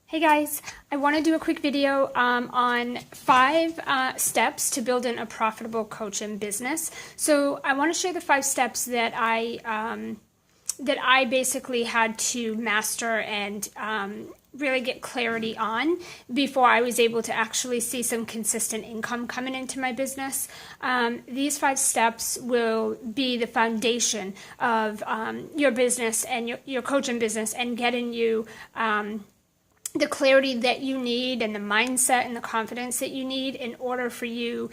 Hey guys, I want to do a quick video on 5 steps to building a profitable coaching business. So I want to share the 5 steps that I basically had to master and really get clarity on before I was able to actually see some consistent income coming into my business. These 5 steps will be the foundation of your business and your coaching business and getting you the clarity that you need and the mindset and the confidence that you need in order for you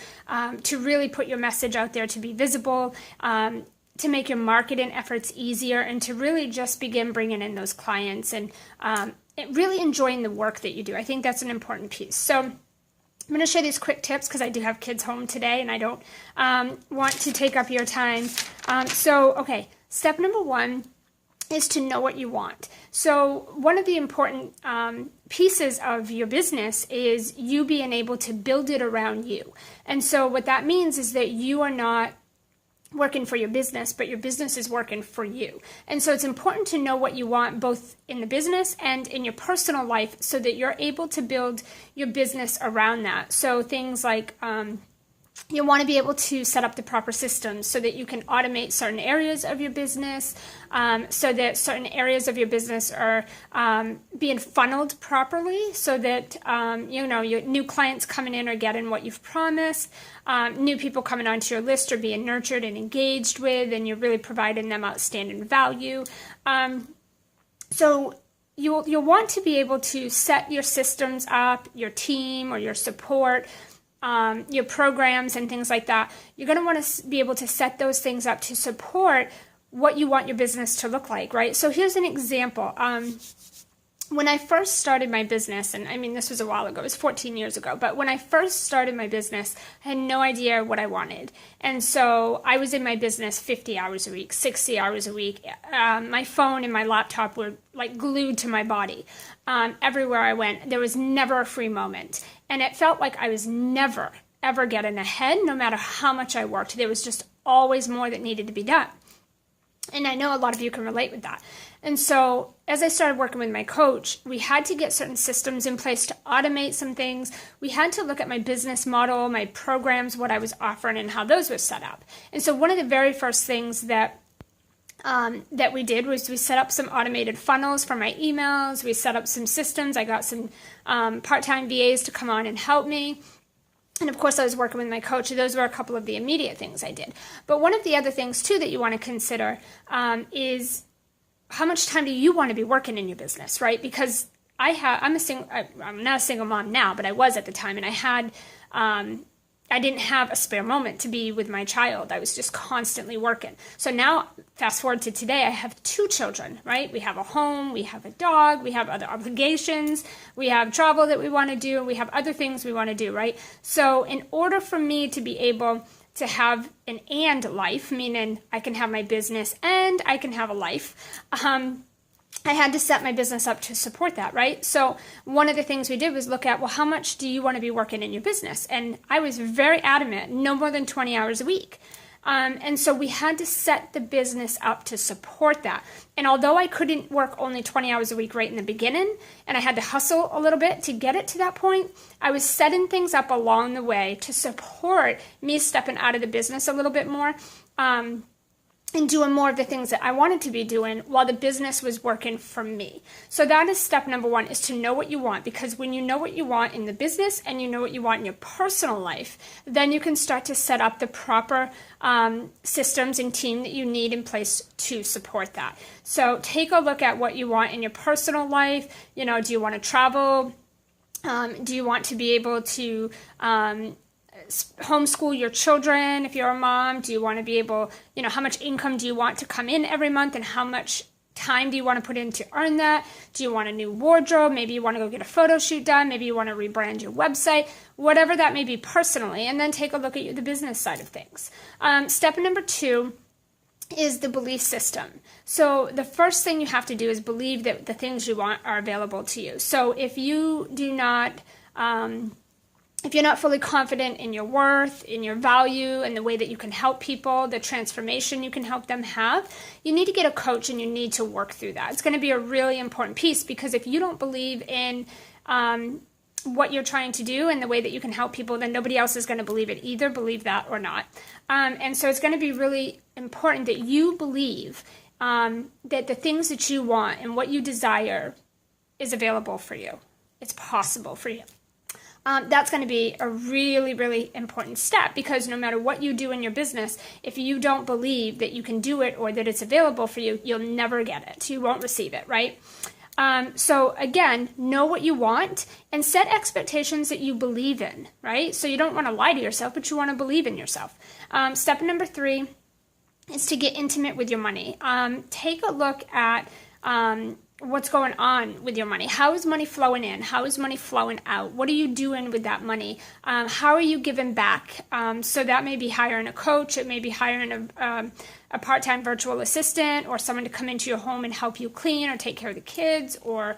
to really put your message out there, to be visible, to make your marketing efforts easier, and to really just begin bringing in those clients and really enjoying the work that you do. I think that's an important piece. So I'm going to share these quick tips because I do have kids home today and I don't want to take up your time. Okay, step number 1 is to know what you want. So one of the important pieces of your business is you being able to build it around you. And so what that means is that you are not working for your business, but your business is working for you. And so it's important to know what you want both in the business and in your personal life so that you're able to build your business around that. So things like you want to be able to set up the proper systems so that you can automate certain areas of your business, so that certain areas of your business are being funneled properly, so that your new clients coming in are getting what you've promised, new people coming onto your list are being nurtured and engaged with, and you're really providing them outstanding value. So you'll want to be able to set your systems up, your team or your support, your programs and things like that. You're going to want to be able to set those things up to support what you want your business to look like, right? So here's an example. When I first started my business, and I mean, this was a while ago, it was 14 years ago, but when I first started my business, I had no idea what I wanted. And so I was in my business 50 hours a week, 60 hours a week. My phone and my laptop were like glued to my body. Everywhere I went, there was never a free moment. And it felt like I was never, ever getting ahead, no matter how much I worked. There was just always more that needed to be done. And I know a lot of you can relate with that. And so as I started working with my coach, we had to get certain systems in place to automate some things. We had to look at my business model, my programs, what I was offering, and how those were set up. And so one of the very first things that we did was we set up some automated funnels for my emails. We set up some systems. I got some part-time VAs to come on and help me. And of course, I was working with my coach. Those were a couple of the immediate things I did. But one of the other things, too, that you want to consider is how much time do you want to be working in your business, right? Because I'm not a single mom now, but I was at the time. And I didn't have a spare moment to be with my child. I was just constantly working. So now, fast forward to today, I have 2 children, right? We have a home, we have a dog, we have other obligations, we have travel that we want to do, we have other things we want to do, right? So in order for me to be able to have an and life, meaning I can have my business and I can have a life, I had to set my business up to support that, right? So one of the things we did was look at, well, how much do you want to be working in your business? And I was very adamant, no more than 20 hours a week. And so we had to set the business up to support that. And although I couldn't work only 20 hours a week right in the beginning, and I had to hustle a little bit to get it to that point, I was setting things up along the way to support me stepping out of the business a little bit more, and doing more of the things that I wanted to be doing while the business was working for me. So that is step number 1, is to know what you want, because when you know what you want in the business and you know what you want in your personal life, then you can start to set up the proper systems and team that you need in place to support that. So take a look at what you want in your personal life. Do you want to travel? Do you want to be able to homeschool your children if you're a mom? Do you want to be able, how much income do you want to come in every month, and how much time do you want to put in to earn that? Do you want a new wardrobe? Maybe you want to go get a photo shoot done. Maybe you want to rebrand your website, whatever that may be personally, and then take a look at the business side of things. Step number 2 is the belief system. So the first thing you have to do is believe that the things you want are available to you. So if you do not if you're not fully confident in your worth, in your value, and the way that you can help people, the transformation you can help them have, you need to get a coach and you need to work through that. It's going to be a really important piece, because if you don't believe in what you're trying to do and the way that you can help people, then nobody else is going to believe it either, believe that or not. And so it's going to be really important that you believe that the things that you want and what you desire is available for you. It's possible for you. That's going to be a really, really important step, because no matter what you do in your business, if you don't believe that you can do it or that it's available for you, you'll never get it. You won't receive it, right? So again, know what you want and set expectations that you believe in, right? So you don't want to lie to yourself, but you want to believe in yourself. Step number 3 is to get intimate with your money. Take a look at what's going on with your money. How is money flowing in? How is money flowing out? What are you doing with that money? How are you giving back? So that may be hiring a coach. It may be hiring a part-time virtual assistant, or someone to come into your home and help you clean or take care of the kids, or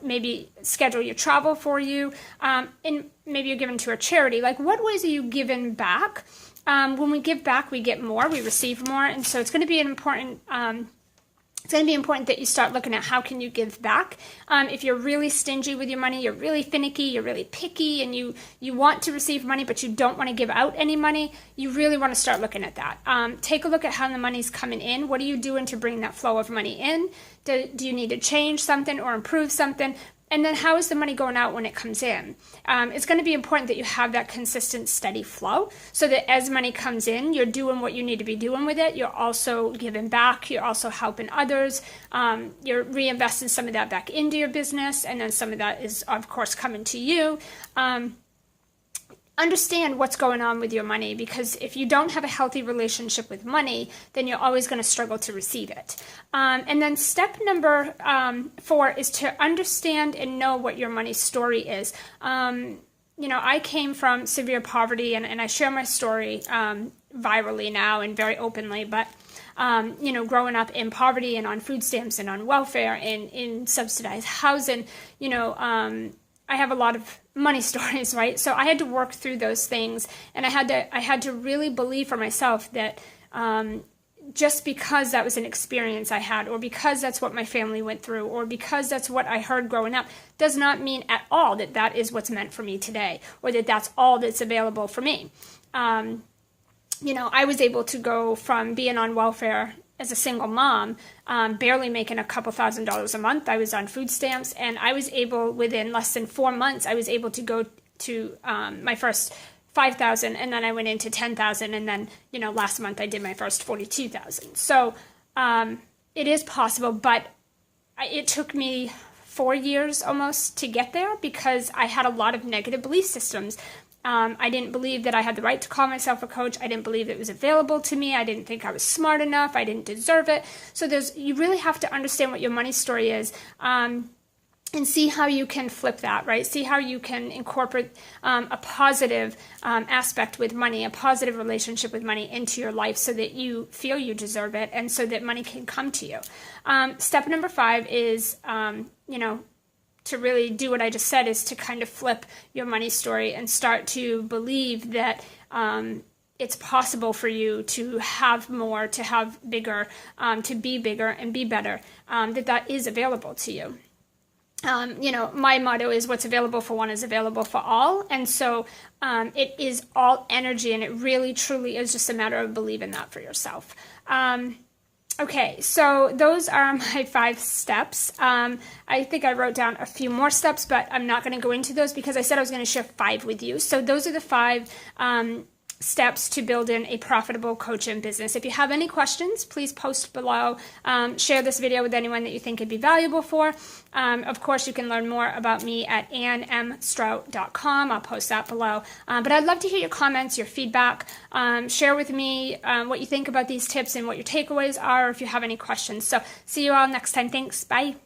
maybe schedule your travel for you. And maybe you're giving to a charity. Like, what ways are you giving back? When we give back, we get more, we receive more. And so it's going to be an important it's going to be important that you start looking at how can you give back. If you're really stingy with your money, you're really finicky, you're really picky, and you want to receive money but you don't want to give out any money, you really want to start looking at that. Take a look at how the money's coming in. What are you doing to bring that flow of money in? Do you need to change something or improve something? And then how is the money going out when it comes in? It's going to be important that you have that consistent, steady flow, so that as money comes in, you're doing what you need to be doing with it. You're also giving back. You're also helping others. You're reinvesting some of that back into your business, and then some of that is, of course, coming to you. Understand what's going on with your money, because if you don't have a healthy relationship with money, then you're always going to struggle to receive it. And then step number 4 is to understand and know what your money story is. I came from severe poverty, and I share my story virally now and very openly, but growing up in poverty and on food stamps and on welfare and in subsidized housing, I have a lot of money stories, right? So I had to work through those things, and I had to really believe for myself that just because that was an experience I had, or because that's what my family went through, or because that's what I heard growing up, does not mean at all that that is what's meant for me today, or that that's all that's available for me. I was able to go from being on welfare as a single mom, barely making a couple $1,000s a month. I was on food stamps, and I was able, within less than 4 months, I was able to go to my first $5,000, and then I went into $10,000, and then, last month I did my first $42,000. So it is possible, but it took me 4 years almost to get there, because I had a lot of negative belief systems. I didn't believe that I had the right to call myself a coach. I didn't believe it was available to me. I didn't think I was smart enough. I didn't deserve it. So you really have to understand what your money story is, and see how you can flip that, right? See how you can incorporate a positive aspect with money, a positive relationship with money into your life, so that you feel you deserve it, and so that money can come to you. Step number 5 is, to really do what I just said, is to kind of flip your money story and start to believe that it's possible for you to have more, to have bigger, to be bigger and be better, that is available to you. My motto is what's available for one is available for all. And so it is all energy, and it really, truly is just a matter of believing that for yourself. Okay, so those are my 5 steps. I think I wrote down a few more steps, but I'm not going to go into those, because I said I was going to share 5 with you. So those are the 5 steps to building a profitable coaching business. If you have any questions, please post below. Share this video with anyone that you think it'd be valuable for. Of course, you can learn more about me at AnnMStrout.com. I'll post that below. But I'd love to hear your comments, your feedback. Share with me what you think about these tips and what your takeaways are, if you have any questions. So see you all next time. Thanks. Bye.